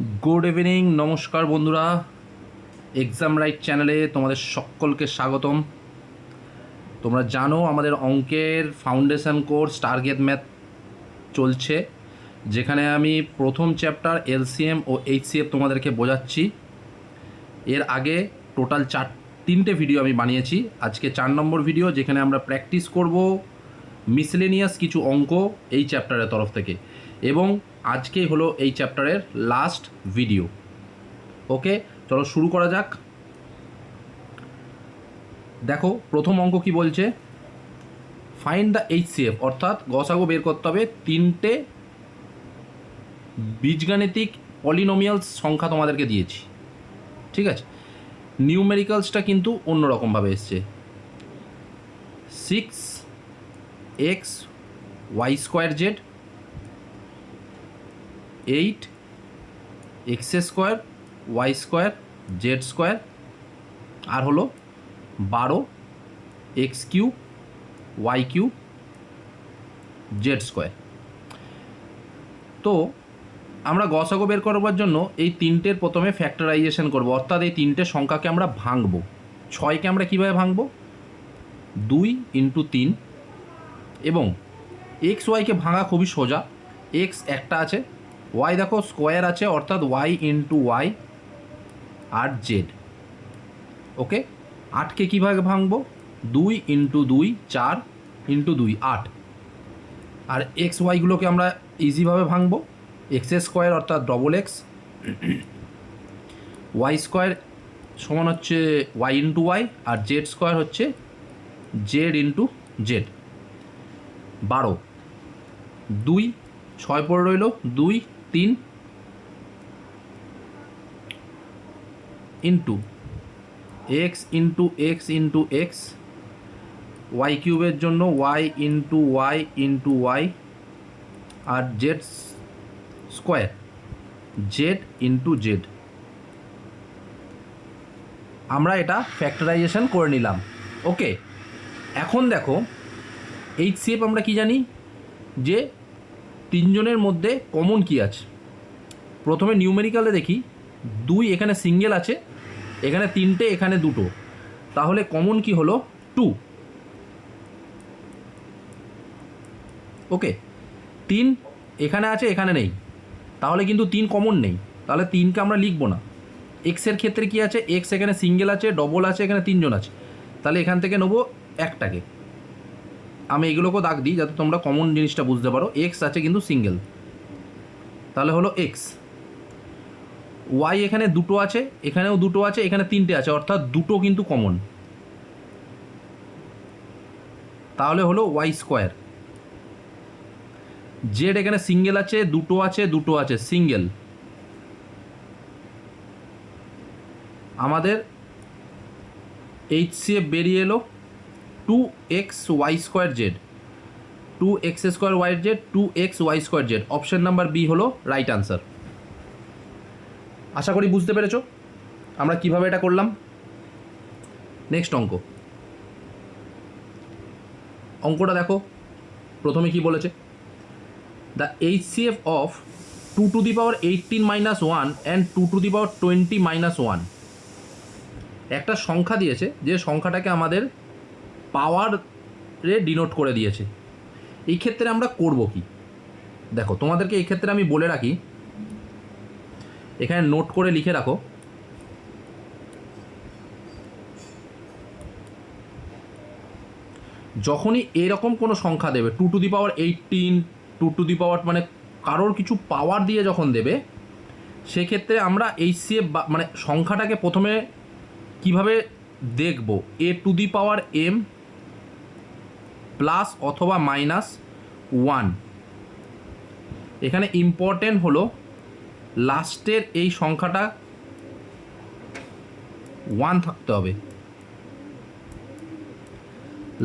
Good evening, নমস্কার বন্ধুরা। Exam right চ্যানেলে তোমাদের সকলকে স্বাগতম। তোমরা জানো আমাদের অঙ্কের ফাউন্ডেশন কোর্স টার্গেট ম্যাথ চলছে, যেখানে আমি প্রথম চ্যাপ্টার এলসিএম ও এইচসিএফ তোমাদেরকে বোঝাচ্ছি। এর আগে টোটাল তিনটে ভিডিও আমি বানিয়েছি। আজকে 4 নম্বর ভিডিও, যেখানে আমরা প্র্যাকটিস করব মিসলেনিয়াস কিছু অঙ্ক এই চ্যাপ্টারের তরফ থেকে, এবং আজকেই হলো এই চ্যাপ্টারের লাস্ট ভিডিও। ওকে, চলো শুরু করা যাক। দেখো প্রথম অঙ্ক কি বলছে, ফাইন্ড দ্য এইচসিএফ, অর্থাৎ গসাগু বের করতে হবে তিনটে বীজগাণিতিক পলিনোমিয়ালস সংখ্যা তোমাদেরকে দিয়েছি। ঠিক আছে, নিউমেরিক্যালসটা কিন্তু অন্যরকমভাবে এসছে। 6x y square z, 8x square y square z square, আর হলো 12x cube y cube z square. তো আমরা গসাগু বের করবার জন্য এই তিনটের প্রথমে ফ্যাক্টরাইজেশন করব, অর্থাৎ এই তিনটে সংখ্যাকে আমরা ভাঙবো। 6কে আমরা কীভাবে ভাঙবো? 2 × 3, এবং এক্স ওয়াইকে ভাঙা খুবই সোজা। এক্স একটা আছে, ওয়াই দেখো স্কোয়ার আছে, অর্থাৎ y × y আর জেড। ওকে, 8কে কীভাবে ভাঙবো? 2 × 2 4 × 2 8। আর এক্স ওয়াইগুলোকে আমরা ইজিভাবে ভাঙবো। এক্স স্কোয়ার অর্থাৎ ডবল এক্স, ওয়াই স্কোয়ার সমান হচ্ছে y × y, আর জেড স্কোয়ার হচ্ছে জেড × জেড। 12, 2 6 পড়ে রইল, 2 3 into x × x × x, y কিউবের জন্য y × y × y, আর জেড স্কোয়ার জেড × জেড। আমরা এটা ফ্যাক্টরাইজেশন করে নিলাম। ওকে, এখন দেখো এইচসিএফ আমরা কি জানি, যে তিনজনের মধ্যে কমন কি আছে। প্রথমে নিউমেরিক্যালে দেখি, 2 এখানে সিঙ্গেল আছে, এখানে 3টে, এখানে 2টো, তাহলে কমন কি হলো? 2। ওকে, 3 এখানে আছে, এখানে নেই, তাহলে কিন্তু 3 কমন নেই, তাহলে 3কে আমরা লিখবো না। এক্সের ক্ষেত্রে কি আছে? এক্স এখানে সিঙ্গেল আছে, ডবল আছে, এখানে 3জন আছে, তাহলে এখান থেকে নেবো একটাকে। আমি এগুলোকেও দাগ দিই যাতে তোমরা কমন জিনিসটা বুঝতে পারো। এক্স আছে কিন্তু সিঙ্গেল, তাহলে হলো এক্স। ওয়াই এখানে 2টো আছে, এখানেও 2টো আছে, এখানে 3টে আছে, অর্থাৎ 2টো কিন্তু কমন, তাহলে হলো ওয়াই স্কোয়ার। জেড এখানে সিঙ্গেল আছে, 2টো আছে, 2টো আছে, সিঙ্গেল। আমাদের এইচসিএফ বেরিয়ে এলো 2x y square z, 2x square y z, 2x y square z. Option number B হলো রাইট আনসার। আশা করি বুঝতে পেরেছো আমরা কিভাবে এটা করলাম। নেক্সট অঙ্কটা দেখো, প্রথমে কি বলেছে, দ্য এইচসিএফ অফ 2⁻18 - 1 অ্যান্ড 2⁻20 - 1। একটা সংখ্যা দিয়েছে, যে সংখ্যাটাকে আমাদের পাওয়ারে ডিনোট করে দিয়েছে। এই ক্ষেত্রে আমরা করব কি? দেখো তোমাদেরকে এই ক্ষেত্রে আমি বলে রাখি, এখানে নোট করে লিখে রাখো, যখনই এরকম কোনো সংখ্যা দেবে 2⁻18, 2 মানে কারোর কিছু পাওয়ার দিয়ে যখন দেবে, সেক্ষেত্রে আমরা এইচসিএফ মানে সংখ্যাটাকে প্রথমে কিভাবে দেখব, a⁻m প্লাস অথবা -1। এখানে ইম্পর্টেন্ট হলো লাস্টের এই সংখ্যাটা 1 থাকতে হবে,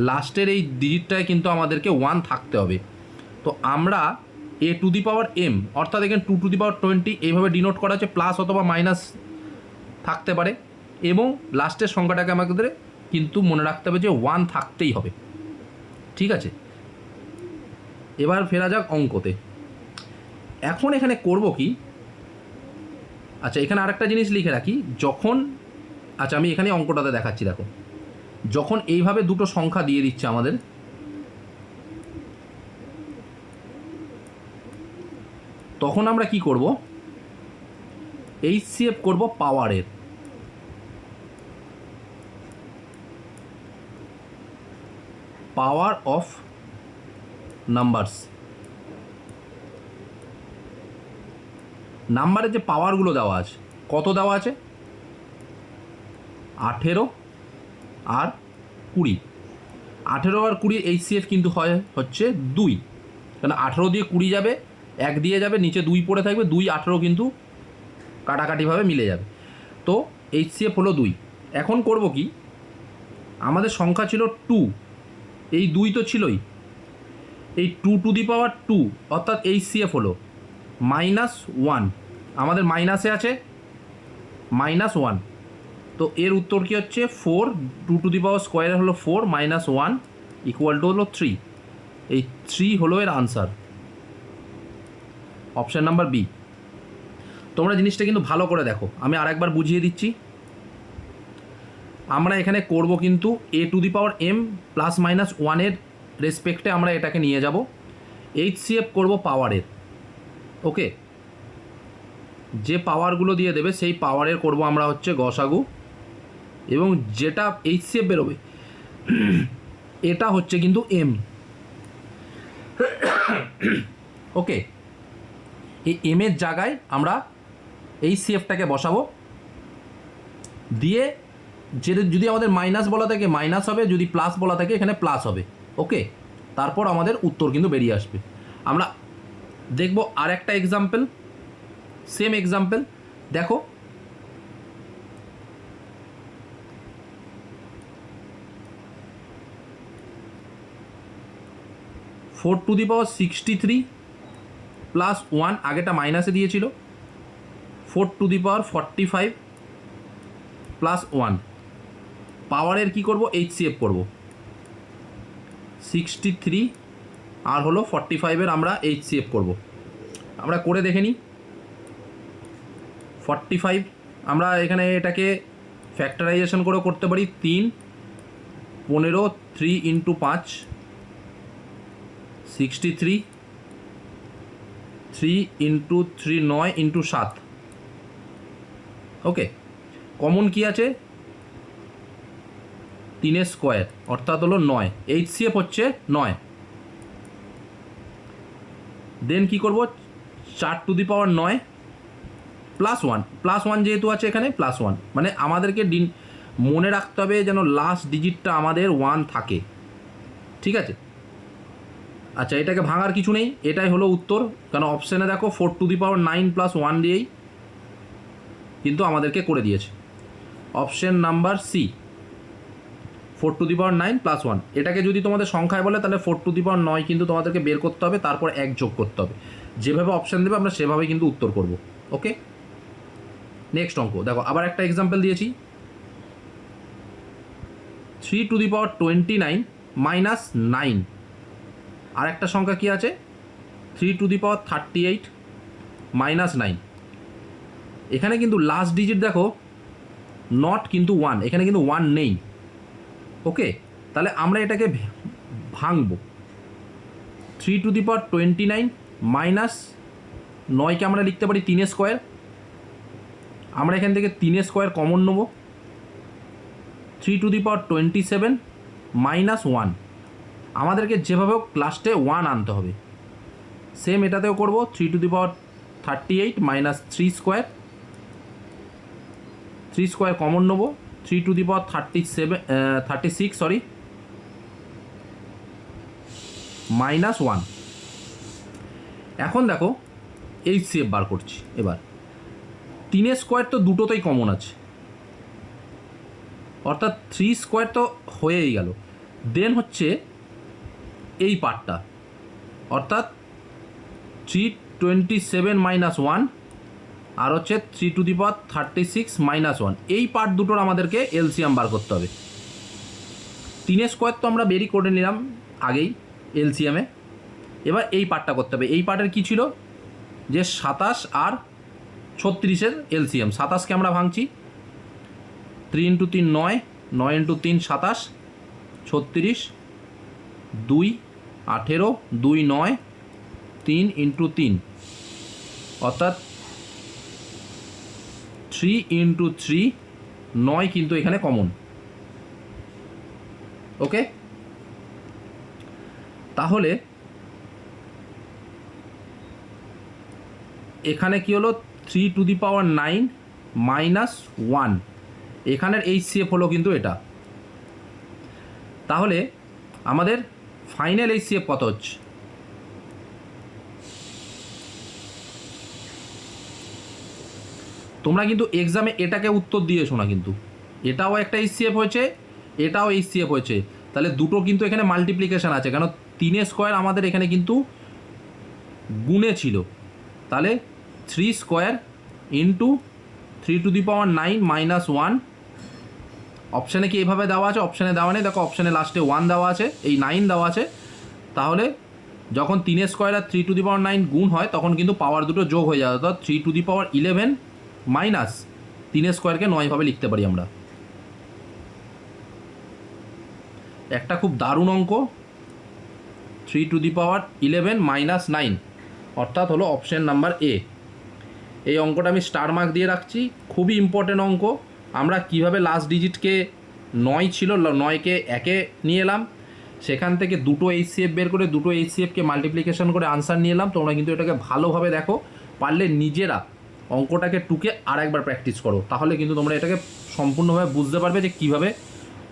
লাস্টের এই ডিজিটটায় কিন্তু আমাদেরকে 1 থাকতে হবে। তো আমরা a⁻m অর্থাৎ এখানে 2⁻20 এইভাবে ডিনোট করা আছে, প্লাস অথবা মাইনাস থাকতে পারে, এবং লাস্টের সংখ্যাটাকে আমাদের কিন্তু মনে রাখতে হবে যে 1 থাকতেই হবে। ঠিক আছে, এবার ফেরা যাক অঙ্কতে। এখন এখানে করব কি, আচ্ছা, এখানে আরেকটা জিনিস লিখে রাখি, যখন, আচ্ছা আমি এখানে অঙ্কটাতে দেখাচ্ছি, দেখো যখন এইভাবে দুটো সংখ্যা দিয়ে দিচ্ছে আমাদের, তখন আমরা কি করব, এইচসিএফ করব পাওয়ারের। Power of numbers. নাম্বারের যে পাওয়ারগুলো দেওয়া আছে, কত দেওয়া আছে, 18 আর 20। 18 আর 20 এইচসিএফ কিন্তু হচ্ছে 2, কারণ 18 দিয়ে 20 যাবে, 1 দিয়ে যাবে, নিচে 2 পড়ে থাকবে, 2 18 কিন্তু কাটাকাটিভাবে মিলে যাবে। তো এইচসিএফ হলো 2। এখন করব কি, আমাদের সংখ্যা ছিল 2, এই 2 তো ছিলই, এই 2 টু দি পাওয়ার 2 অর্থাৎ এইচসিএফ হলো -1। আমাদের মাইনাসে আছে -1, তো এর উত্তর কি হচ্ছে 4, 2 টু দি পাওয়ার স্কোয়ারে হলো 4 -1 ইকুয়াল টু হলো 3। এই 3 হলো এর আনসার, অপশান নাম্বার বি। তোমরা জিনিসটা কিন্তু ভালো করে দেখো, আমি আরেকবার বুঝিয়ে দিচ্ছি। আমরা এখানে করব কিন্তু a two the power m +-1 এর রেসপেক্টে আমরা এটাকে নিয়ে যাব, এইচসিএফ করব পাওয়ারের। ওকে, যে পাওয়ারগুলো দিয়ে দেবে সেই পাওয়ারের করব আমরা হচ্ছে গসাগু, এবং যেটা এইচসিএফ বেরোবে এটা হচ্ছে কিন্তু m। ওকে, এই m এর জায়গায় আমরা এইচসিএফটাকে বসাবো, দিয়ে যেটা যদি আমাদের মাইনাস বলা থাকে মাইনাস হবে, যদি প্লাস বলা থাকে এখানে প্লাস হবে। ওকে, তারপর আমাদের উত্তর কিন্তু বেরিয়ে আসবে। আমরা দেখব আর একটা এক্সাম্পল, সেম এক্সাম্পল। দেখো ফোর টু দি পাওয়ার 63 +1, আগেটা মাইনাসে দিয়েছিল, 4 টু দি পাওয়ার 45 +1। পাওয়ারের কি করব, এইচসিএফ করব, 63 আর হলো 45-এর আমরা এইচসিএফ করব। আমরা করে দেখে নিই। 45 আমরা এখানে এটাকে ফ্যাক্টরাইজেশন করে করতে পারি, 3 15 3 × 5 63, 3 × 3 9 × 7। ওকে, কমন কি আছে, 3 স্কোয়ার অর্থাৎ হলো 9, এইচসিএফ হচ্ছে 9। দেন কি করব, 4 টু দি পাওয়ার 9 +1 যেহেতু আছে এখানে +1, মানে আমাদেরকে মনে রাখতে হবে যেন লাস্ট ডিজিটটা আমাদের 1 থাকে। ঠিক আছে, আচ্ছা এটাকে ভাঙার কিছু নেই, এটাই হলো উত্তর, কারণ অপশানে দেখো 4 টু দি পাওয়ার 9 +1 দিয়েই কিন্তু আমাদেরকে করে দিয়েছে। Option number C, 4 to the power 9 +1। এটাকে যদি তোমাদের সংখ্যায় বলে তাহলে 4 টু দি পাওয়ার 9 কিন্তু তোমাদেরকে বের করতে হবে, তারপর 1 যোগ করতে হবে। যেভাবে অপশান দেবে আমরা সেভাবে কিন্তু উত্তর করব। ওকে, নেক্সট অঙ্ক দেখো, আবার একটা এক্সাম্পল দিয়েছি, 3 টু দি পাওয়ার 29 -9। আর একটা সংখ্যা কি আছে, 3 টু দি পাওয়ার 38 -9। এখানে কিন্তু লাস্ট ডিজিট দেখো নট কিন্তু 1, এখানে কিন্তু 1 নেই। ওকে, তাহলে আমরা এটাকে ভাঙব, 3 টু দি পাওয়ার 29 -9কে আমরা লিখতে পারি 3 স্কোয়ার। আমরা এখান থেকে 3 স্কোয়ার কমন নেব, 3 টু দি পাওয়ার 27 -1। আমাদেরকে যেভাবে হোক লাস্টে 1 আনতে হবে। সেম এটাতেও করব, 3 to the power 38 -3 square, 3 square common নেব, 3 টু দি পাওয়ার 36 সরি -1। এখন দেখো এইচসিএফ বার করছি। এবার 3 স্কোয়ার তো দুটোতেই কমন আছে, অর্থাৎ 3 স্কোয়ার তো হয়েই গেল। দেন হচ্ছে এই পার্টটা, অর্থাৎ 327 -1 আর হচ্ছে 3 টু দি পাওয়ার 36 -1, এই পার্ট দুটোর আমাদেরকে এলসিএম বার করতে হবে। 3 স্কোয়ার তো আমরা বেরই করে নিলাম আগেই এলসিএমে, এবার এই পার্টটা করতে হবে। এই পার্টের কি ছিল, যে 27 আর 36-এর এলসিএম। 27কে আমরা ভাঙছি, 3 ইন্টু 3 9, 9 ইন্টু 3 27, 36, 2 18, 2 9, 3 ইন্টু 3 অর্থাৎ 3 ইন্টু 3 9 কিন্তু এখানে কমন। ওকে, তাহলে এখানে কি হলো 3 টু দি পাওয়ার 9 মাইনাস 1, এখানের এইচসিএফ হলো কিন্তু এটা। তাহলে আমাদের ফাইনাল এইচসিএফ কত হচ্ছে? তোমরা কিন্তু এক্সামে এটাকে উত্তর দিয়েছো না, কিন্তু এটাও একটা এইচসিএফ হয়েছে, এটাও এইচসিএফ হয়েছে, তাহলে দুটো কিন্তু এখানে মাল্টিপ্লিকেশান আছে, কেন 3 স্কোয়ার আমাদের এখানে কিন্তু গুণে ছিল, তাহলে 3 square into 3 to the power 9 minus 1। অপশানে কি এইভাবে দেওয়া আছে? অপশানে দেওয়া নেই, দেখো অপশানে লাস্টে 1 দেওয়া আছে, এই 9 দেওয়া আছে। তাহলে যখন 3 square R 3 to the power 9 গুণ হয় তখন কিন্তু পাওয়ার দুটো যোগ হয়ে যাবে, অর্থাৎ 3 টু দি পাওয়ার 11 মাইনাস 3 স্কোয়ারকে 9 ভাবে লিখতে পারি আমরা। একটা খুব দারুণ অঙ্ক, 3 টু দি পাওয়ার 11 মাইনাস 9, অর্থাৎ হলো অপশান নাম্বার এ। এই অঙ্কটা আমি স্টার মার্ক দিয়ে রাখছি, খুবই ইম্পর্টেন্ট অঙ্ক। আমরা কিভাবে লাস্ট ডিজিটকে 9 ছিল 9কে 1-এ নিয়ে এলাম, সেখান থেকে দুটো এইচসিএফ বের করে দুটো এইচসিএফকে মাল্টিপ্লিকেশন করে আনসার নিয়ে এলাম। তোমরা কিন্তু এটাকে ভালোভাবে দেখো, পারলে নিজেরা অঙ্কটাকে টুকে আর একবার প্র্যাকটিস করো, তাহলে কিন্তু তোমরা এটাকে সম্পূর্ণভাবে বুঝতে পারবে যে কীভাবে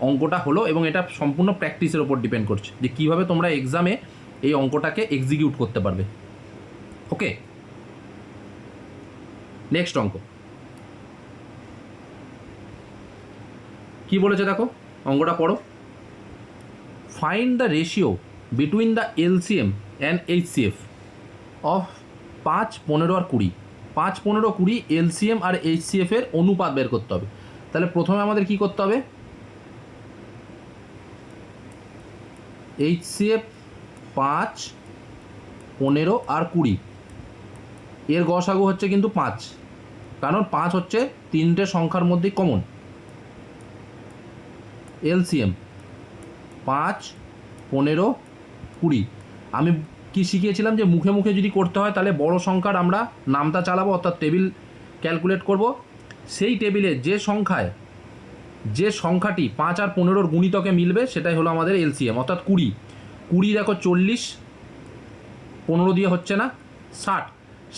অঙ্কটা হলো, এবং এটা সম্পূর্ণ প্র্যাকটিসের ওপর ডিপেন্ড করছে যে কীভাবে তোমরা এক্সামে এই অঙ্কটাকে এক্সিকিউট করতে পারবে। ওকে, নেক্সট অঙ্ক কি বলেছে দেখো, অঙ্কটা পড়ো। Find the ratio between the LCM and HCF of 5, 15 আর 20। 5, 15, 20 এলসিএম আর এইচসিএফ এর অনুপাত বের করতে হবে। তাহলে প্রথমে আমাদের কি করতে হবে? এইচসিএফ 5, 15 আর 20 এর গসাগু হচ্ছে কিন্তু 5, কারণ 5 হচ্ছে তিনটে সংখ্যার মধ্যেই কমন। এলসিএম 5, 15, 20। আমি কি শিখিয়েছিলাম যে মুখে মুখে যদি করতে হয় তাহলে বড় সংখ্যার আমরা নামতা চালাবো, অর্থাৎ টেবিল ক্যালকুলেট করব। সেই টেবিলে যে সংখ্যাটি 5 আর 15-র গুণিতকে মিলবে সেটাই হলো আমাদের এলসিএম, অর্থাৎ 20। 20 দেখো 40, 15 দিয়ে হচ্ছে না, 60।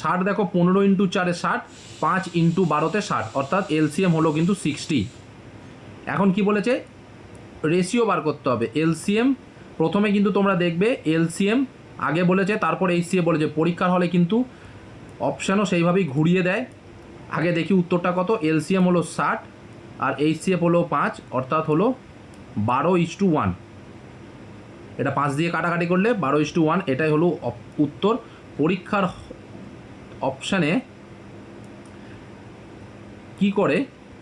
60 দেখো 15 ইন্টু 4-এ 60, 5 ইন্টু 12-তে 60, অর্থাৎ এলসিএম হলো কিন্তু 60। এখন কি বলেছে? রেশিও বার করতে হবে। এলসিএম প্রথমে কিন্তু তোমরা দেখবে এলসিএম আগে বলেছে, তারপর এইচসিএফ বলেছে। পরীক্ষার হলে কিন্তু অপশানও সেইভাবেই ঘুরিয়ে দেয়। আগে দেখি উত্তরটা কত। এলসিএম হলো 60 আর এইচসিএফ হলো 5, অর্থাৎ হলো 12:1। এটা 5 দিয়ে কাটাকাটি করলে 12:1, এটাই হলো উত্তর। পরীক্ষার অপশানে কি করে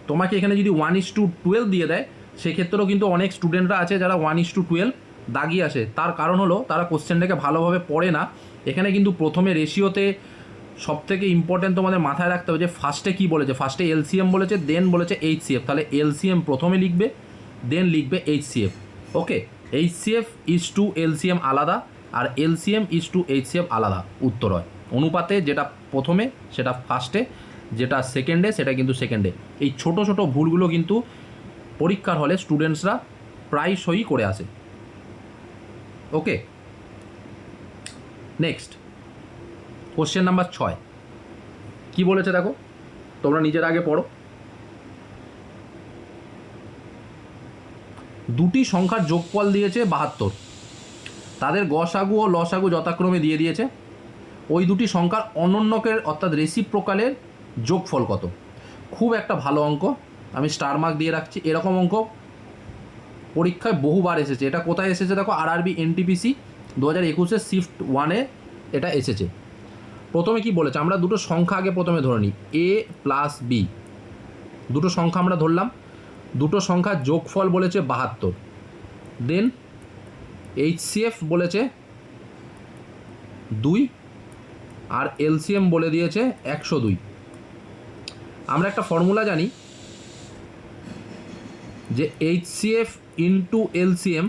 তোমাকে এখানে যদি 1:12 দিয়ে দেয়, সেক্ষেত্রেও কিন্তু অনেক স্টুডেন্টরা আছে যারা 1:12 দাগিয়ে আসে। তার কারণ হলো তারা কোশ্চেনটাকে ভালোভাবে পড়ে না। এখানে কিন্তু প্রথমে রেশিওতে সবথেকে ইম্পর্টেন্ট তোমাদের মাথায় রাখতে হবে যে ফার্স্টে কী বলেছে। ফার্স্টে এলসিএম বলেছে, দেন বলেছে এইচসিএফ। তাহলে এলসিএম প্রথমে লিখবে, দেন লিখবে HCF. Okay, HCF is to LCM আলাদা, আর এলসিএম ইজ টু এইচসিএফ আলাদা উত্তর হয়। অনুপাতে যেটা প্রথমে সেটা ফার্স্টে, যেটা সেকেন্ডে সেটা কিন্তু সেকেন্ডে। এই ছোট ছোট ভুলগুলো কিন্তু পরীক্ষার হলে স্টুডেন্টসরা প্রায়শই করে আসে। ওকে, নেক্সট কোশ্চেন নাম্বার 6 কি বলেছে দেখো, তোমরা নিজের আগে পড়ো। দুটি সংখ্যার যোগফল দিয়েছে 72, তাদের গসাগু ও লসাগু যথাক্রমে দিয়ে দিয়েছে। ওই দুটি সংখ্যার অনন্যকের অর্থাৎ রেসিপ্রোকালের যোগফল কত। খুব একটা ভালো অঙ্ক, আমি স্টার মার্ক দিয়ে রাখছি। এরকম অঙ্ক পরীক্ষায় বহুবার এসেছে। এটা কোথায় এসেছে দেখো, আরআরবি এনটিপিসি 2021-এর শিফট 1-এ এটা এসেছে। প্রথমে কি বলেছে, আমরা দুটো সংখ্যা আগে প্রথমে ধরে নিই, এ প্লাস বি। দুটো সংখ্যা আমরা ধরলাম, দুটো সংখ্যার যোগফল বলেছে 72, দেন এইচসিএফ বলেছে 2 আর এলসিএম বলে দিয়েছে 102। আমরা একটা ফর্মুলা জানি যে HCF into LCM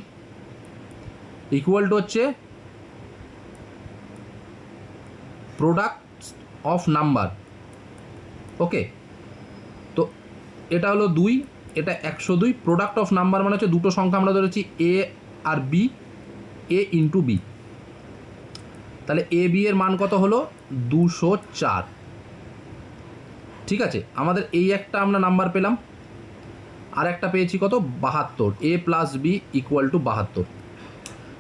equal to হচ্ছে প্রোডাক্ট অফ নাম্বার। ওকে, তো এটা হলো 2, এটা 102। প্রোডাক্ট অফ নাম্বার মানে হচ্ছে দুটো সংখ্যা আমরা ধরেছি এ আর বি, এ ইন্টু বি। তাহলে এ বি এর মান কত হলো 204। ঠিক আছে, আমাদের এই একটা আমরা নাম্বার পেলাম, আর একটা পেয়েছি কত 72। এ প্লাস বি ইকুয়াল টু 72।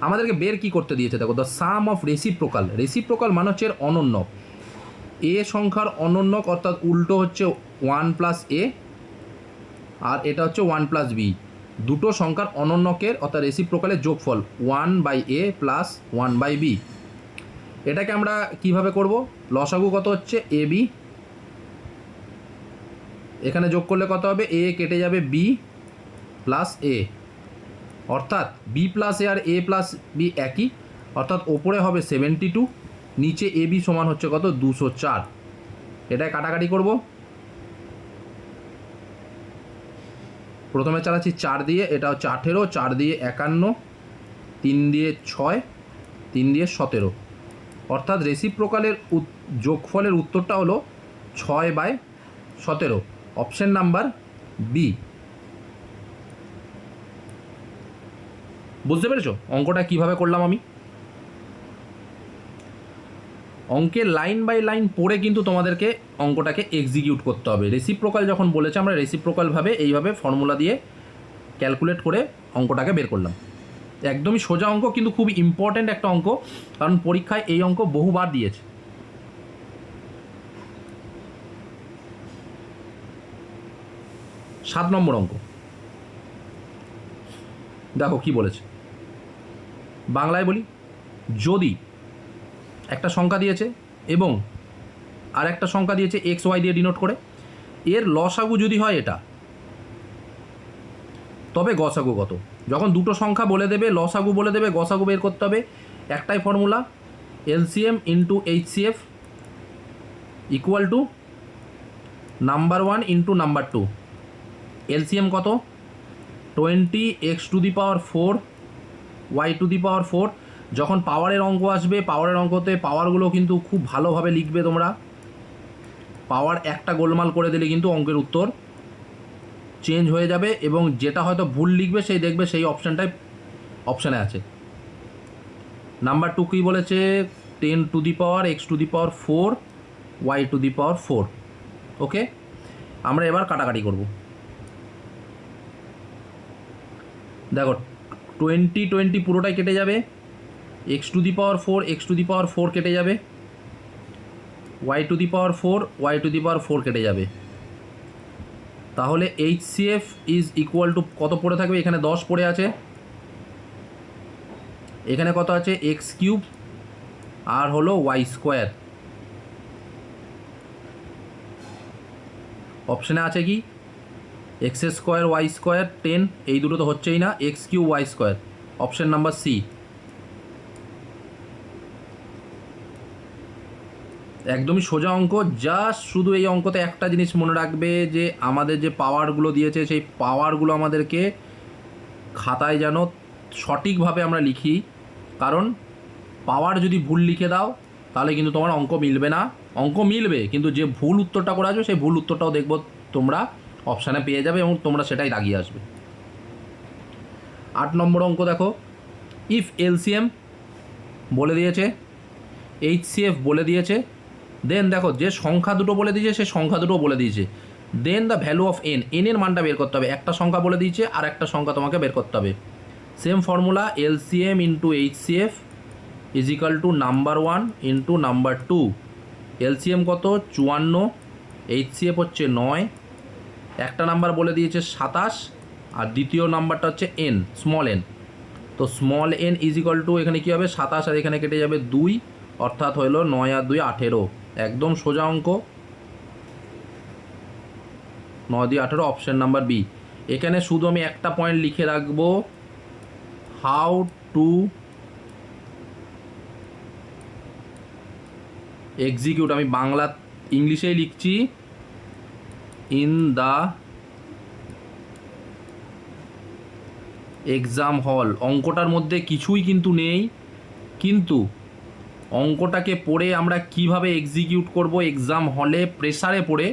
আমাদেরকে বের কি করতে দিয়েছে দেখো, the sum of reciprocal. Reciprocal মানে হচ্ছে এর অনন্যক। এ সংখ্যার অনন্যক অর্থাৎ উল্টো হচ্ছে 1 প্লাস এ, আর এটা হচ্ছে 1 প্লাস বি। দুটো সংখ্যার অনন্যকের অর্থাৎ রেসিপ্রোকালের যোগফল 1 by a plus 1 by b. এটাকে আমরা কিভাবে করব, লসাগু কত হচ্ছে এ বি, এখানে যোগ করলে কত হবে, এ কেটে যাবে বি প্লাস এ, অর্থাৎ বি প্লাস এ আর এ প্লাস বি একই, অর্থাৎ ওপরে হবে 72, নিচে এ বি সমান হচ্ছে কত 204। এটাই কাটাকাটি করব। প্রথমে চালাচ্ছি 4 দিয়ে, এটা হচ্ছে 18, 4 দিয়ে 51, 3 দিয়ে 6, 3 দিয়ে 17, অর্থাৎ রেসিপ্রোকালের যোগফলের উত্তরটা হলো 6/17, অপশন নাম্বার বি। বুঝতে পেরেছো অঙ্কটা কিভাবে করলাম আমি? অঙ্কের লাইন বাই লাইন পড়ে কিন্তু তোমাদেরকে অঙ্কটাকে এক্সিকিউট করতে হবে। রেসিপ্রোকাল যখন বলেছে আমরা রেসিপ্রোকালভাবে এইভাবে ফর্মুলা দিয়ে ক্যালকুলেট করে অঙ্কটাকে বের করলাম। একদমই সোজা অঙ্ক, কিন্তু খুব ইম্পর্ট্যান্ট একটা অঙ্ক, কারণ পরীক্ষায় এই অঙ্ক বহুবার দিয়েছে। 7 নম্বর অঙ্ক দেখো কি বলেছে, বাংলায় বলি। যদি একটা সংখ্যা দিয়েছে এবং আর একটা সংখ্যা দিয়েছে এক্স ওয়াই দিয়ে ডিনোট করে, এর লসাগু যদি হয় এটা, তবে গসাগু কত। যখন দুটো সংখ্যা বলে দেবে, লসাগু বলে দেবে, গসাগু বের করতে হবে। একটাই formula, LCM into HCF equal to number 1 into number 2। LCM কত 20x⁴ y⁴। যখন পাওয়ারের অঙ্ক আসবে, পাওয়ারের অঙ্কতে পাওয়ারগুলো কিন্তু খুব ভালোভাবে লিখবে তোমরা। পাওয়ার একটা গোলমাল করে দিলে কিন্তু অঙ্কের উত্তর চেঞ্জ হয়ে যাবে, এবং যেটা হয়তো ভুল লিখবে সেই দেখবে সেই অপশানে আছে। নাম্বার 2 কী বলেছে, 10⁴x⁴ y⁴। ওকে, আমরা এবার কাটাকাটি করব। দেখো 20 পুরোটাই কেটে যাবে, x⁴ কেটে যাবে, y⁴ কেটে যাবে। তাহলে HCF ইজ ইকুয়াল টু কত পড়ে থাকবে, এখানে 10 পড়ে আছে, এখানে কত আছে x³ আর হলো y²। অপশানে আছে কি x² y² 10, এই দুটো তো হচ্ছেই না, x³ y², option number C. একদমই সোজা অঙ্ক। জাস্ট শুধু এই অঙ্কতে একটা জিনিস মনে রাখবে, যে আমাদের যে পাওয়ারগুলো দিয়েছে সেই পাওয়ারগুলো আমাদেরকে খাতায় যেন সঠিকভাবে আমরা লিখি, কারণ পাওয়ার যদি ভুল লিখে দাও তাহলে কিন্তু তোমার অঙ্ক মিলবে না। অঙ্ক মিলবে, কিন্তু যে ভুল উত্তরটা করে আসবে সেই ভুল উত্তরটাও দেখব তোমরা অপশানে পেয়ে যাবে, এবং তোমরা সেটাই দাগিয়ে আসবে। 8 নম্বর অঙ্ক দেখো, ইফ এলসিএম বলে দিয়েছে, এইচসিএফ বলে দিয়েছে, দেন দেখো যে সংখ্যা দুটো বলে দিয়েছে সে সংখ্যা দুটো বলে দিয়েছে, দেন দ্য ভ্যালু অফ এন, এনের মানটা বের করতে হবে। একটা সংখ্যা বলে দিয়েছে আর একটা সংখ্যা তোমাকে বের করতে হবে। Same formula, LCM into HCF is equal two number 1 into number 2। LCM কত 54, এইচসিএফ হচ্ছে 9, একটা নাম্বার বলে দিয়েছে 27, আর দ্বিতীয় নাম্বারটা হচ্ছে এন, স্মল এন। তো small N is equal two, এখানে কী হবে 27 আর এখানে কেটে যাবে 2, অর্থাৎ হলো 9 আর 2 18। একদম সোজা অঙ্ক, 9 দিয়ে 18, অপশান নাম্বার বি। এখানে শুধু আমি একটা পয়েন্ট লিখে রাখবো, হাউ টু এক্সিকিউট। আমি বাংলা ইংলিশেই লিখছি, ইন দ্য এক্সাম হল। অঙ্কটার মধ্যে কিছুই কিন্তু নেই, কিন্তু অঙ্কটাকে পড়ে আমরা কিভাবে এক্সিকিউট করব এক্সাম হলে প্রেসারে পড়ে,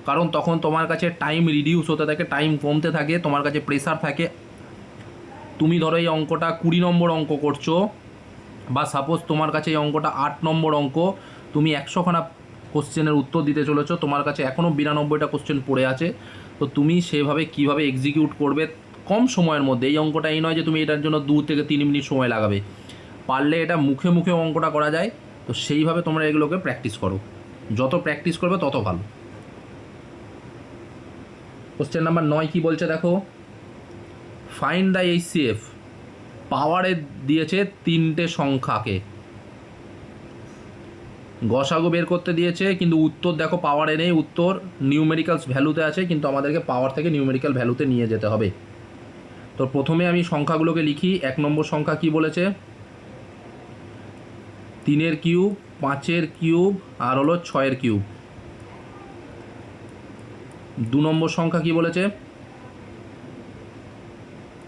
কারণ তখন তোমার কাছে টাইম রিডিউস হতে থাকে, টাইম কমতে থাকে, তোমার কাছে প্রেসার থাকে। তুমি ধরো এই অঙ্কটা 20 নম্বর অঙ্ক করছো, বা সাপোজ তোমার কাছে এই অঙ্কটা 8 নম্বর অঙ্ক, তুমি 100খানা কোশ্চেনের উত্তর দিতে চলেছো, তোমার কাছে এখনও 92টা কোশ্চেন পড়ে আছে। তো তুমি সেভাবে কিভাবে এক্সিকিউট করবে কম সময়ের মধ্যে। এই অঙ্কটা এই নয় যে তুমি এটার জন্য 2 থেকে 3 মিনিট সময় লাগাবে, পারলে এটা মুখে মুখে অঙ্কটা করা যায়। তো সেইভাবে তোমরা এগুলোকে প্র্যাকটিস করো, যত প্র্যাকটিস করবে তত ভালো। কোশ্চেন নাম্বার 9 কি বলছে দেখো, ফাইন্ড দ্য এইচসিএফ। পাওয়ারে দিয়েছে 3টে সংখ্যাকে, গসাগু বের করতে দিয়েছে, কিন্তু উত্তর দেখো পাওয়ারে নেই, উত্তর নিউমেরিক্যালস ভ্যালুতে আছে, কিন্তু আমাদেরকে পাওয়ার থেকে নিউমেরিক্যাল ভ্যালুতে নিয়ে যেতে হবে। তো প্রথমে আমি সংখ্যাগুলোকে লিখি। 1 নম্বর সংখ্যা কি বলেছে, 3-এর কিউব, 5-এর কিউব, আর হলো 6-এর কিউব। 2 নম্বর সংখ্যা কি বলেছে,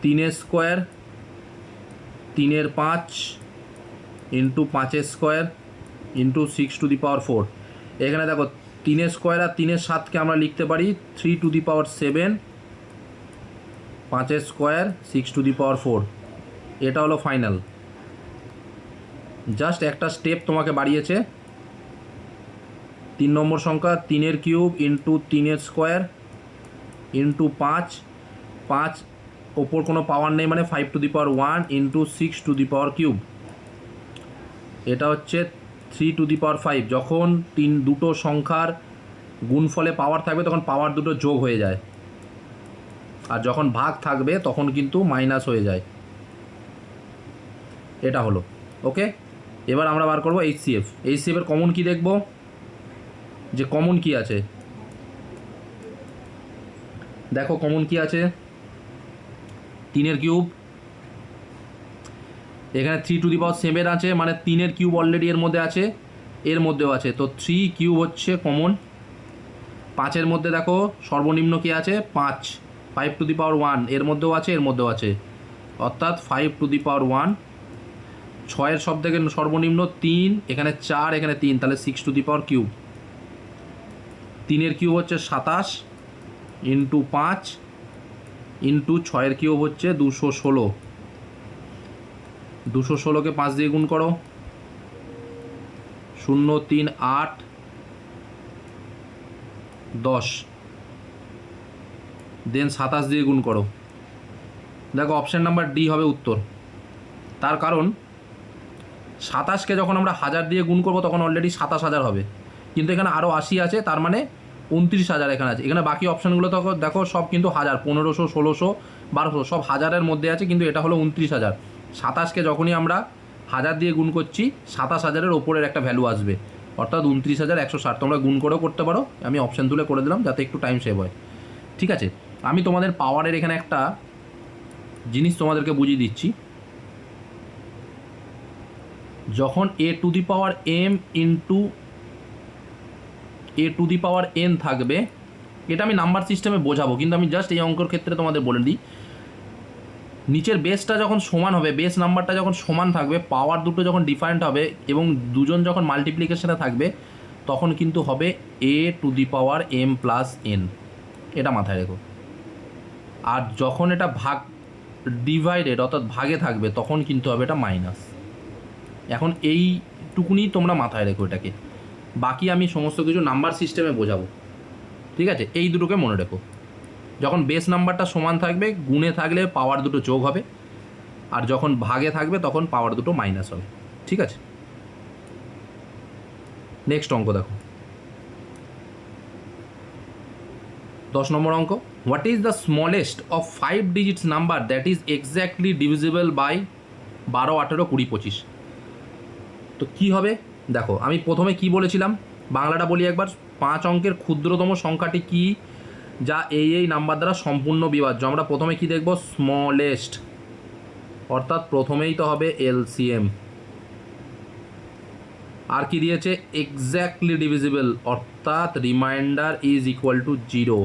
3-এর স্কোয়ার, 3-এর 5 ইন্টু 5-এর square into 6 to the power 4। এখানে দেখো 3-এর স্কোয়ার আর 3-এর 7কে আমরা লিখতে পারি 3 টু দি পাওয়ার 7, 5-এর স্কোয়ার 6 টু দি পাওয়ার 4। এটা হলো ফাইনাল। জাস্ট একটা স্টেপ তোমাকে বাড়িয়েছে। 3 নম্বর সংখ্যা, 3-এর কিউব ইন্টু 3-এর স্কোয়ার ইন্টু 5 ওপর কোনো পাওয়ার নেই মানে 5 two the power 1 into 6 to the power cube. এটা হচ্ছে 3 টু দি পাওয়ার 5। যখন দুটো সংখ্যার গুণফলে পাওয়ার থাকবে তখন পাওয়ার দুটো যোগ হয়ে যায়, আর যখন ভাগ থাকবে তখন কিন্তু মাইনাস হয়ে যায়। এটা হলো ওকে। এবার আমরা বার করবো এইচসিএফ। এইচসিএফের কমন কি দেখব, যে কমন কি আছে দেখো, কমন কি আছে, 3-এর কিউব, এখানে 3 টু দি পাওয়ার 7 আছে, মানে 3-এর কিউব অলরেডি এর মধ্যে আছে, এর মধ্যেও আছে, তো 3 কিউব হচ্ছে কমন। 5-এর মধ্যে দেখো সর্বনিম্ন কি আছে, 5 টু দি পাওয়ার 1 এর মধ্যেও আছে, এর মধ্যেও আছে, অর্থাৎ 5 টু দি পাওয়ার 1। 6-এর সব থেকে সর্বনিম্ন 3, এখানে 4, এখানে 3, তাহলে 6 টু দি পাওয়ার কিউব। 3-এর কিউব হচ্ছে 27 ইন্টু 5 ইন্টু 6-এর কিউব হচ্ছে 216। 216কে 5 দিয়ে গুণ করো, 0 3 8 10, দেন 27 দিয়ে গুণ করো। দেখো অপশান নাম্বার ডি হবে উত্তর। তার কারণ 27কে যখন আমরা 1000 দিয়ে গুণ করবো তখন অলরেডি 27,000 হবে, কিন্তু এখানে আরও 80 আছে, তার মানে 29,000 এখানে আছে। এখানে বাকি অপশানগুলো তো দেখো সব কিন্তু 1000, 1500, 1600, 1200 সব 1000-এর মধ্যে আছে, কিন্তু এটা হলো 29,000। 27কে যখনই আমরা 1000 দিয়ে গুণ করছি 27,000-এর ওপরের একটা ভ্যালু আসবে, অর্থাৎ 29,160। তোমরা গুণ করেও করতে পারো, আমি অপশান তুলে করে দিলাম যাতে একটু টাইম সেভ হয়। ঠিক আছে, আমি তোমাদের পাওয়ারের এখানে একটা জিনিস তোমাদেরকে বুঝিয়ে দিচ্ছি। যখন a two the power m into a two the power n থাকবে, এটা আমি নাম্বার সিস্টেমে বোঝাবো, কিন্তু আমি জাস্ট এই অঙ্কের ক্ষেত্রে তোমাদের বলে দিই, নিচের বেসটা যখন সমান হবে, বেস নাম্বারটা যখন সমান থাকবে, পাওয়ার দুটো যখন ডিফারেন্ট হবে এবং দুজন যখন মাল্টিপ্লিকেশনে থাকবে, তখন কিন্তু হবে a two the power m plus n। এটা মাথায় রেখো। আর যখন এটা ভাগ ডিভাইডেড অর্থাৎ ভাগে থাকবে তখন কিন্তু হবে এটা মাইনাস। এখন এইটুকুনি তোমরা মাথায় রেখো এটাকে, বাকি আমি সমস্ত কিছু নাম্বার সিস্টেমে বোঝাবো। ঠিক আছে, এই দুটোকে মনে রেখো। যখন বেস নাম্বারটা সমান থাকবে, গুণে থাকলে পাওয়ার দুটো যোগ হবে, আর যখন ভাগে থাকবে তখন পাওয়ার দুটো মাইনাস হবে। ঠিক আছে, নেক্সট অঙ্ক দেখো, 10 নম্বর অঙ্ক। What is the smallest of 5 digits number that is exactly divisible by 12, 18, 20, 25। তো কী হবে দেখো, আমি প্রথমে কি বলেছিলাম, বাংলাটা বলি একবার। 5 অঙ্কের ক্ষুদ্রতম সংখ্যাটি কি যা এই নাম্বার দ্বারা সম্পূর্ণ বিভাজ্য। আমরা প্রথমে কি দেখব, স্মলেস্ট, অর্থাৎ প্রথমেই তো হবে এলসিএম। আর কি দিয়েছে, এক্স্যাক্টলি ডিভিজিবল, অর্থাৎ রিমাইন্ডার ইজ ইকুয়াল টু 0।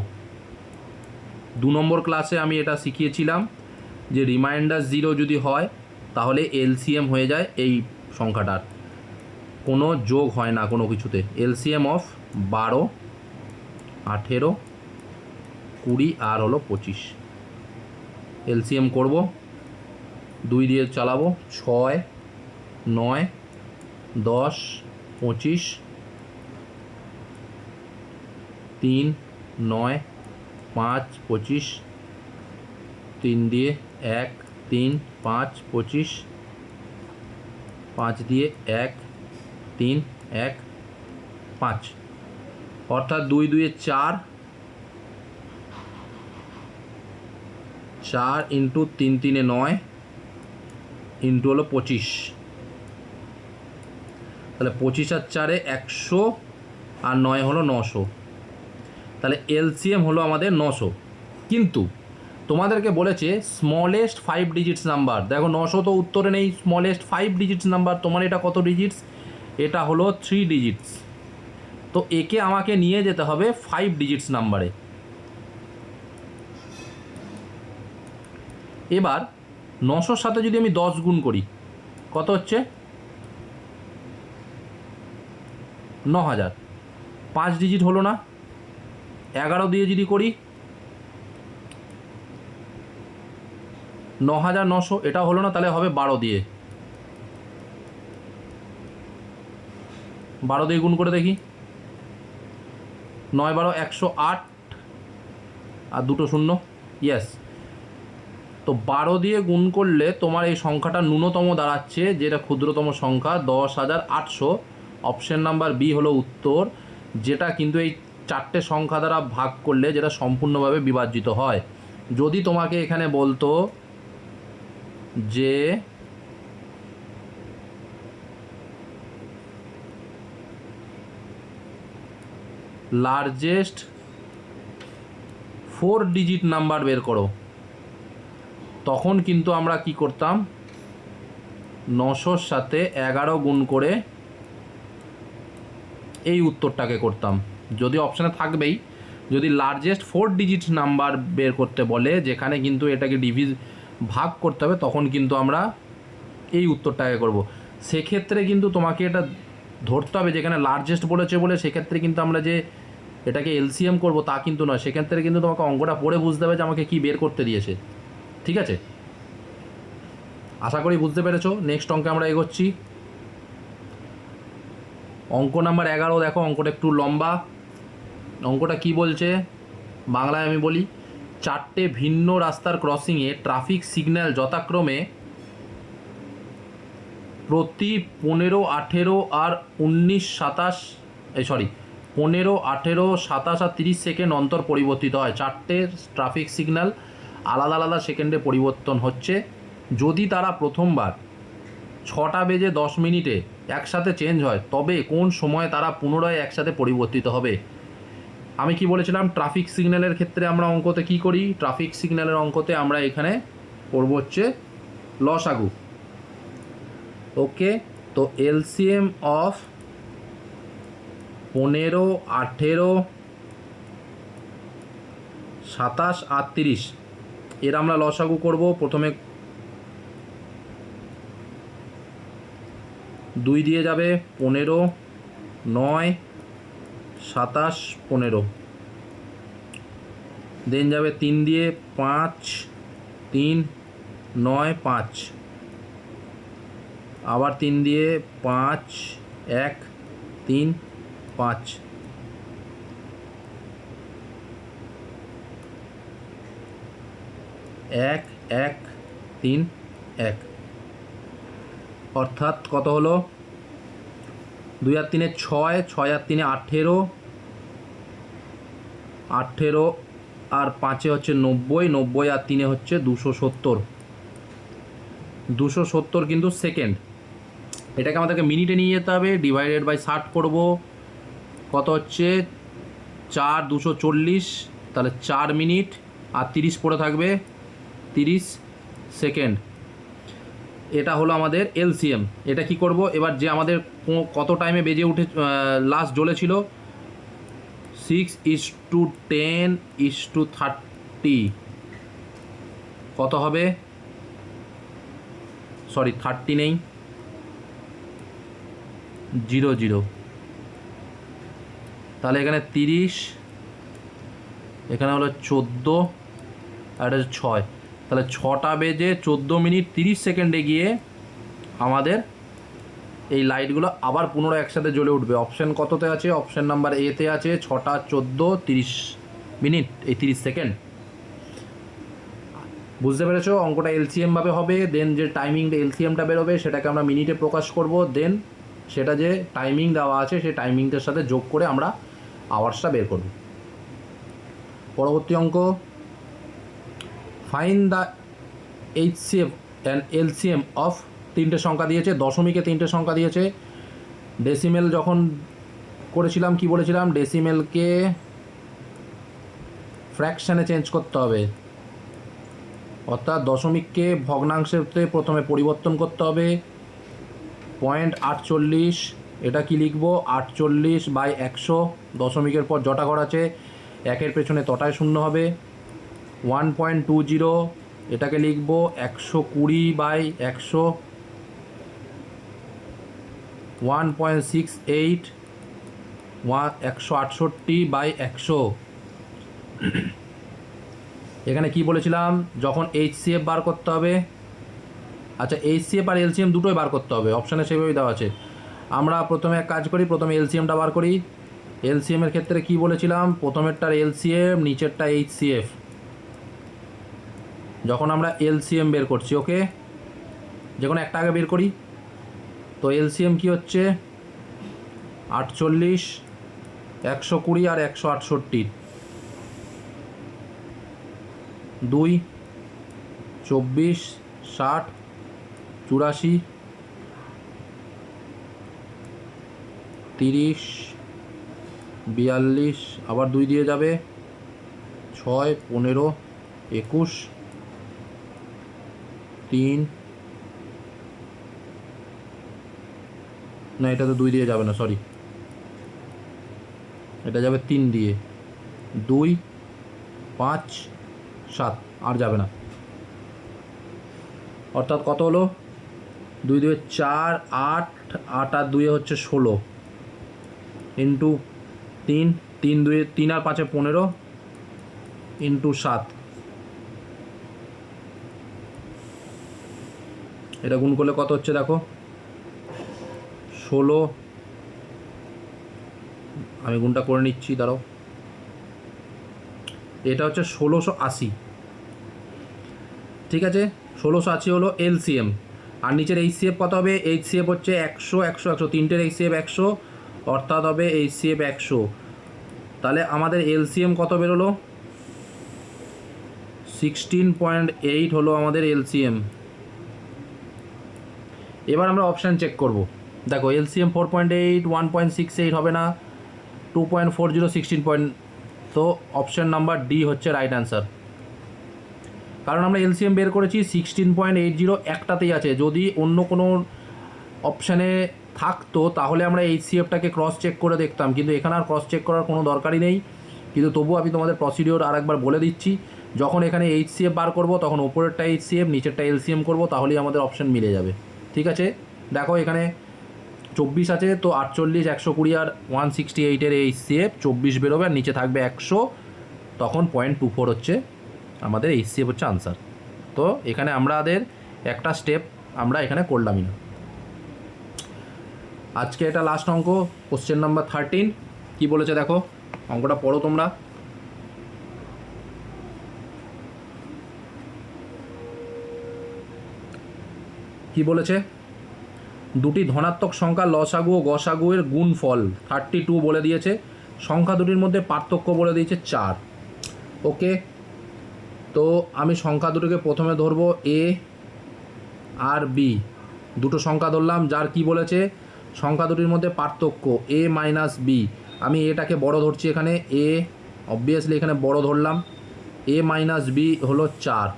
2 নম্বর ক্লাসে আমি এটা শিখিয়েছিলাম যে রিমাইন্ডার 0 যদি হয় তাহলে এলসিএম হয়ে যায় এই সংখ্যাটার, কোনো যোগ হয় না কোনো কিছুতে। এলসিএম অফ 12, 18, 20 আর হলো 25। এলসিএম করব, 2 দিয়ে চালাবো, 6, 9, 10, 25, 3, 9, 5, 25, 3 দিয়ে 1, 3, 5, 25, 5 দিয়ে 1, 3, 1, 5, অর্থাৎ 2 2 4, 4 ইন্টু 3 3 9 ইন্টু হলো 25, তাহলে 25 আর 4 100 আর 9 হলো 900, তাহলে এলসিএম হলো আমাদের 900। কিন্তু তোমাদেরকে বলেছে স্মলেস্ট 5 ডিজিটস নাম্বার, দেখো 900 তো উত্তরে নেই, স্মলেস্ট 5 ডিজিটস নাম্বার, তোমার এটা কত ডিজিটস, এটা হলো 3 ডিজিটস, তো একে আমাকে নিয়ে যেতে হবে 5 ডিজিটস নাম্বারে। এবার 900-র সাথে যদি আমি 10 গুণ করি কত হচ্ছে, 9000, 5 ডিজিট হলো না। 11 দিয়ে যদি করি 9900, এটা হলো না, তাহলে হবে 12 দিয়ে। 12 দিয়ে গুণ করে দেখি, 9 12 108 আর 2 0, ইয়েস। তো 12 দিয়ে গুণ করলে তোমার এই সংখ্যাটা ন্যূনতম দাঁড়াচ্ছে, যেটা ক্ষুদ্রতম সংখ্যা 10,800। অপশন নাম্বার বি হলো উত্তর, যেটা কিন্তু এই 4টে সংখ্যা দ্বারা ভাগ করলে যেটা সম্পূর্ণভাবে বিভাজিত হয়। যদি তোমাকে এখানে বলতো যে লার্জেস্ট 4 ডিজিট নাম্বার বের করো, তখন কিন্তু আমরা কি করতাম, 900-র সাথে 11 গুণ করে এই উত্তরটাকে করতাম। যদি অপশানে থাকবেই, যদি লার্জেস্ট 4 ডিজিট নাম্বার বের করতে বলে, যেখানে কিন্তু এটাকে ভাগ করতে হবে, তখন কিন্তু আমরা এই উত্তরটাকে করব। সেক্ষেত্রে কিন্তু তোমাকে এটা ধরতে হবে, যেখানে লার্জেস্ট বলেছে বলে সেক্ষেত্রে কিন্তু আমরা যে এটাকে এলসিএম করব তা কিন্তু নয়, সেক্ষেত্রে কিন্তু তোমাকে অঙ্কটা পড়ে বুঝতে হবে যে আমাকে কি বের করতে দিয়েছে। ঠিক আছে, আশা করি বুঝতে পেরেছো। নেক্সট অঙ্কে আমরা এগোচ্ছি। অঙ্ক নাম্বার 11, দেখো অঙ্কটা একটু লম্বা। অঙ্কটা কি বলছে বাংলায় আমি বলি, 4টে ভিন্ন রাস্তার ক্রসিংয়ে ট্রাফিক সিগন্যাল যথাক্রমে প্রতি 15, 18 আর 19, 27, 15, 18, 27 আর 30 সেকেন্ড অন্তর পরিবর্তিত হয়। 4টে ট্রাফিক সিগন্যাল আলাদা আলাদা সেকেন্ডে পরিবর্তন হচ্ছে। যদি তারা প্রথমবার 6:10 একসাথে চেঞ্জ হয়, তবে কোন সময় তারা পুনরায় একসাথে পরিবর্তিত হবে। আমি কি বলেছিলাম, ট্রাফিক সিগন্যালের ক্ষেত্রে আমরা অঙ্কতে কি করি, ট্রাফিক সিগন্যালের অঙ্কতে আমরা এখানে করব হচ্ছে লসাগু। ওকে, তো এলসিএম অফ 15, 18, 27 আর 30, এর আমরা লসাগু করব। প্রথমে 2 দিয়ে যাবে 15, 9, 27, 15, দেন যাবে 3 দিয়ে 5, 3, 9, 5, আবার 3 দিয়ে 5, 1, 3, 5, 1, 1, 3, 1, অর্থাৎ কত হলো, 2 আর 3 6, 6 আর 3 18, 18 আর 5 হচ্ছে 90, 90 আর 3 হচ্ছে 270, 270 কিন্তু সেকেন্ড। এটাকে আমাদেরকে মিনিটে নিয়ে যেতে হবে, ডিভাইডেড বাই 60 করব, কত হচ্ছে 4, 240, তাহলে 4 মিনিট আর 30 পড়ে থাকবে 30 সেকেন্ড। এটা হলো আমাদের এলসিএম। এটা কি করব এবার, যে আমাদের কত টাইমে বেজে উঠে লাস্ট জ্বলেছিল, 6:10:30 কত হবে, সরি 30 নেই, 00, তাহলে এখানে 30, এখানে হলো 14, আর এটা হচ্ছে 6, তাহলে 6টা বেজে 14 মিনিট 30 সেকেন্ডে গিয়ে আমাদের এই লাইটগুলো আবার পুনরায় একসাথে জ্বলে উঠবে। অপশান কততে আছে, অপশান নাম্বার এতে আছে 6টা 14:30 এই 30 সেকেন্ড। বুঝতে পেরেছো? অঙ্কটা এলসিএমভাবে হবে, দেন যে টাইমিংটা এলসিএমটা বেরোবে সেটাকে আমরা মিনিটে প্রকাশ করব, দেন সেটা যে টাইমিং দেওয়া আছে সেই টাইমিংটার সাথে যোগ করে আমরা আওয়ার্সটা বের করব। পরবর্তী অঙ্ক, find the HCF and LCM of, তিনটে সংখ্যা দিয়েছে, দশমিকে তিনটে সংখ্যা দিয়েছে। ডেসিমেল যখন করেছিলাম কি বলেছিলাম, ডেসিমেলকে ফ্র্যাকশানে চেঞ্জ করতে হবে, অর্থাৎ দশমিককে ভগ্নাংশেতে প্রথমে পরিবর্তন করতে হবে। 0.48, এটা কি লিখবো, 48/100, দশমিকের পর জটা ঘর আছে, একের পেছনে তটায় শূন্য হবে। 1.20, এটাকে লিখবো 120/100। 1.68, 168/100। এখানে কি বলেছিলাম, যখন এইচসিএফ বার করতে হবে, আচ্ছা এইচসিএফ আর এলসিএম দুটোই বার করতে হবে, অপশানে সেভাবেই দেওয়া আছে। আমরা প্রথমে এক কাজ করি, প্রথমে এলসিএমটা বার করি। এলসিএমের ক্ষেত্রে কি বলেছিলাম, প্রথমেরটার এলসিএম, নিচেরটা এইচসিএফ। যখন আমরা এলসিএম বের করছি, ওকে, যে কোনো একটা আগে বের করি, তো এলসিএম কি হচ্ছে 48, 120 আর 168, 2, 24, 60, 84, 30, 42, আবার 2 দিয়ে যাবে, 6, 15, 21, 3, না এটা তো 2 দিয়ে যাবে না, সরি, এটা যাবে 3 দিয়ে, 2, 5, 7, আর যাবে না। অর্থাৎ কত হলো, 2 2 4, 8, 8 আর 2 হচ্ছে 16, ইন্টু 3, 3 2 3 আর 5 15, ইন্টু 7, এটা গুণ করলে কত হচ্ছে দেখো, 16, আমি গুণটা করে নিচ্ছি, দাঁড়াও, এটা হচ্ছে 1680, ঠিক আছে। 1680 হলো এলসিএম, আর নিচের এইচসিএফ কত হবে, এইচসিএফ হচ্ছে 100 100 100, তিনটের এইচসিএফ 100, অর্থাৎ হবে এইচসিএফ 100। তাহলে আমাদের এলসিএম কত বেরোলো, 16.8 হলো আমাদের এলসিএম। এবার আমরা অপশান চেক করব, দেখো এলসিএম 4.8, 1.68 হবে না, 2.40, 16 তো অপশান নাম্বার ডি হচ্ছে রাইট অ্যান্সার। কারণ আমরা এলসিএম বের করেছি 16.80, একটাতেই আছে, যদি অন্য কোনো অপশানে থাকতো তাহলে আমরা এইচসিএফটাকে ক্রস চেক করে দেখতাম, কিন্তু এখানে আর ক্রস চেক করার কোনো দরকারই নেই। কিন্তু তবুও আমি তোমাদের প্রসিডিওর আর একবার বলে দিচ্ছি, যখন এখানে এইচসিএফ বার করব তখন ওপরেরটা এইচসিএফ, নিচেরটা এলসিএম করব, তাহলেই আমাদের অপশান মিলে যাবে। ঠিক আছে, দেখো এখানে 24 আছে, তো 48, 120 আর 168-এর এইচসিএফ 24 বেরোবে, আর নিচে থাকবে 100, তখন 0.24 হচ্ছে আমাদের এইচসিএফ হচ্ছে আনসার। তো এখানে আমাদের একটা স্টেপ আমরা এখানে করলামই না। আজকে এটা লাস্ট অঙ্ক, কোশ্চেন নাম্বার 13। কি বলেছে দেখো, অঙ্কটা পড়ো তোমরা। কি বলেছে, দুটি ধনাত্মক সংখ্যা লসাগু ও গসাগুয়ের গুণফল 32 বলে দিয়েছে, সংখ্যা দুটির মধ্যে পার্থক্য বলে দিয়েছে 4। ওকে, তো আমি সংখ্যা দুটোকে প্রথমে ধরবো এ আর বি, দুটো সংখ্যা ধরলাম, যার কি বলেছে সংখ্যা দুটির মধ্যে পার্থক্য এ মাইনাস বি। আমি এটাকে বড় ধরছি, এখানে এ অবভিয়াসলি এখানে বড় ধরলাম, এ মাইনাস বি হলো 4।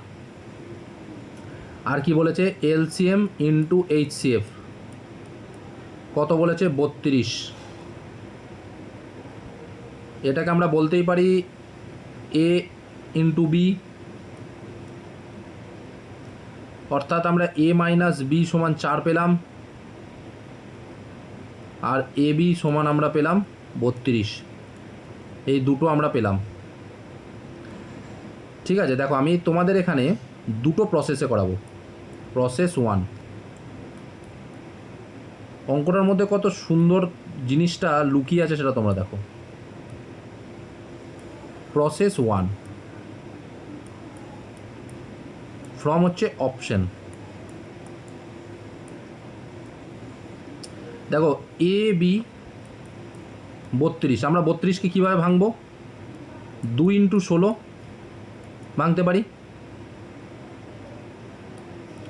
আর কি বলেছে এলসিএম ইন্টু এইচসিএফ কত বলেছে 32। এটাকে আমরা বলতেই পারি এ ইন্টু বি, অর্থাৎ আমরা এ মাইনাস বি সমান 4 পেলাম আর এ বি সমান আমরা পেলাম 32। এই দুটো আমরা পেলাম। ঠিক আছে, দেখো আমি তোমাদের এখানে দুটো প্রসেসে করাবো। প্রসেস 1, অঙ্কটার মধ্যে কত সুন্দর জিনিসটা লুকিয়ে আছে সেটা তোমরা দেখো। প্রসেস 1 ফ্রম হচ্ছে অপশন। দেখো এ বি 32, আমরা 32কে কীভাবে ভাঙবো? 2 ইন্টু 16 ভাঙতে পারি।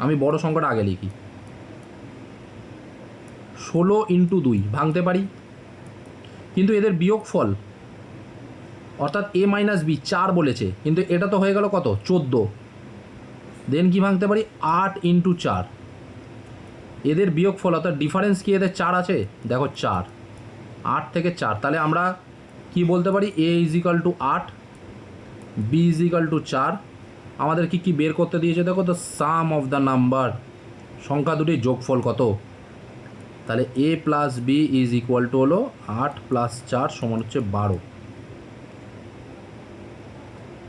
আমি বড় সংখ্যাটা আগে লিখি। 16 ইন্টু 2 ভাঙতে পারি, কিন্তু এদের বিয়োগফল অর্থাৎ এ মাইনাস বি 4 বলেছে, কিন্তু এটা তো হয়ে গেল কত 14। দেন কি ভাঙতে পারি 8 ইন্টু 4, এদের বিয়োগফল অর্থাৎ ডিফারেন্স কি এদের 4 আছে, দেখো 4, 8 থেকে 4, তাহলে আমরা কি বলতে পারি a is equal to 8, b is equal to 4। আমাদের কি বের করতে দিয়েছে দেখো, the sum of the number, সংখ্যা দুটির যোগফল কত। তাহলে a plus b is equal to হলো 8 প্লাস 4 সমান হচ্ছে 12।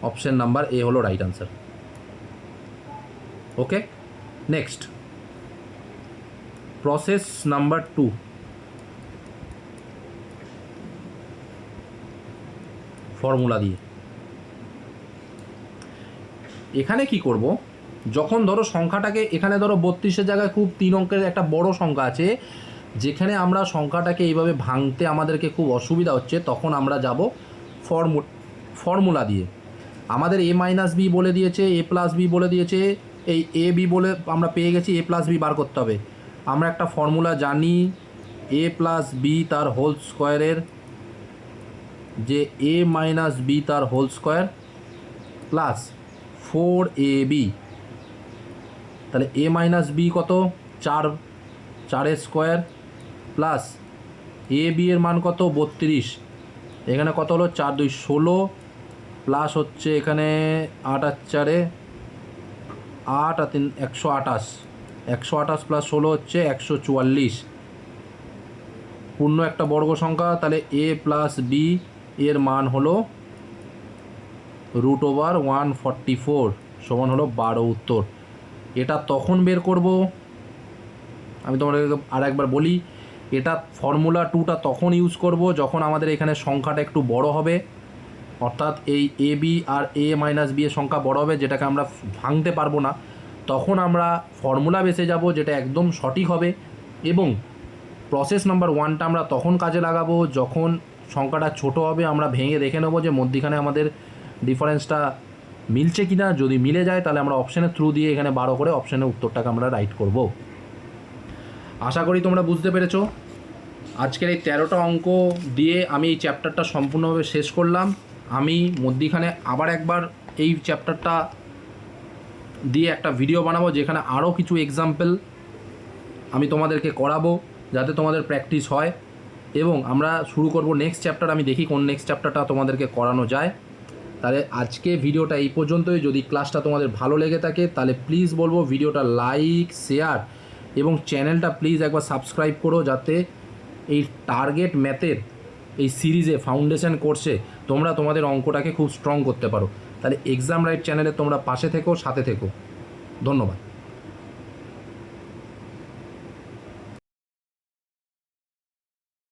অপশন নাম্বার এ হলো রাইট আনসার। ওকে, নেক্সট প্রসেস নাম্বার 2, ফর্মুলা দিয়ে। এখানে কি করব, যখন ধরো সংখ্যাটাকে এখানে ধরো 32-এর জায়গায় খুব 3 অঙ্কের একটা বড় সংখ্যা আছে, যেখানে আমরা সংখ্যাটাকে এইভাবে ভাঙতে আমাদেরকে খুব অসুবিধা হচ্ছে, তখন আমরা যাব ফর্মুলা দিয়ে। আমাদের এ মাইনাস বি বলে দিয়েছে, এ প্লাস বি বলে দিয়েছে, এই এ বি বলে আমরা পেয়ে গেছি, এ প্লাস বি বার করতে হবে। আমরা একটা ফর্মুলা জানি, এ প্লাস বি তার হোল স্কোয়ারের যে এ মাইনাস বি তার হোল স্কোয়ার প্লাস 4ab। তাহলে এ মাইনাস বি কত 4, 4 স্কোয়ার প্লাস এ বি এর মান কত 32। এখানে কত হলো 4 2 16 প্লাস হচ্ছে এখানে 8 আর 4 8 আর 3 128, 128 প্লাস 16 হচ্ছে 144, পূর্ণ একটা বর্গ সংখ্যা। তাহলে এ প্লাস বি এর মান হলো √144 সমান হলো 12 উত্তর। এটা তখন বের করব, আমি তোমাদেরকে আর একবার বলি, এটা ফর্মুলা 2টা তখন ইউজ করব যখন আমাদের এখানে সংখ্যাটা একটু বড় হবে, অর্থাৎ এই A B R A minus B এর সংখ্যা বড় হবে, যেটাকে আমরা ভাঙতে পারবো না, তখন আমরা ফর্মুলা বেসে যাব যেটা একদম সঠিক হবে। এবং প্রসেস নাম্বার 1টা আমরা তখন কাজে লাগাবো যখন সংখ্যাটা ছোট হবে, আমরা ভেঙে দেখে নেবো যে মধ্যিখানে আমাদের ডিফারেন্সটা মিলছে কি না। যদি মিলে যায় তাহলে আমরা অপশানের থ্রু দিয়ে এখানে 12 করে অপশানের উত্তরটাকে আমরা রাইট করব। আশা করি তোমরা বুঝতে পেরেছো। আজকের এই 13টা অঙ্ক দিয়ে আমি এই চ্যাপ্টারটা সম্পূর্ণভাবে শেষ করলাম। আমি মধ্যিখানে আবার একবার এই চ্যাপ্টারটা দিয়ে একটা ভিডিও বানাবো, যেখানে আরও কিছু এক্সাম্পল আমি তোমাদেরকে করাবো, যাতে তোমাদের প্র্যাকটিস হয়। এবং আমরা শুরু করব নেক্সট চ্যাপ্টার। আমি দেখি কোন নেক্সট চ্যাপ্টারটা তোমাদেরকে করানো যায়। তাহলে আজকে ভিডিওটা এই পর্যন্তই। যদি ক্লাসটা তোমাদের ভালো লেগে থাকে তাহলে প্লিজ বলবো ভিডিওটা লাইক, শেয়ার এবং চ্যানেলটা প্লিজ একবার সাবস্ক্রাইব করো, যাতে এই টার্গেট ম্যাথের এই সিরিজে ফাউন্ডেশন কোর্সে তোমরা তোমাদের অঙ্কটাকে খুব স্ট্রং করতে পারো। তাহলে এক্সাম রাইট চ্যানেলে তোমরা পাশে থেকো, সাথে থেকো। ধন্যবাদ।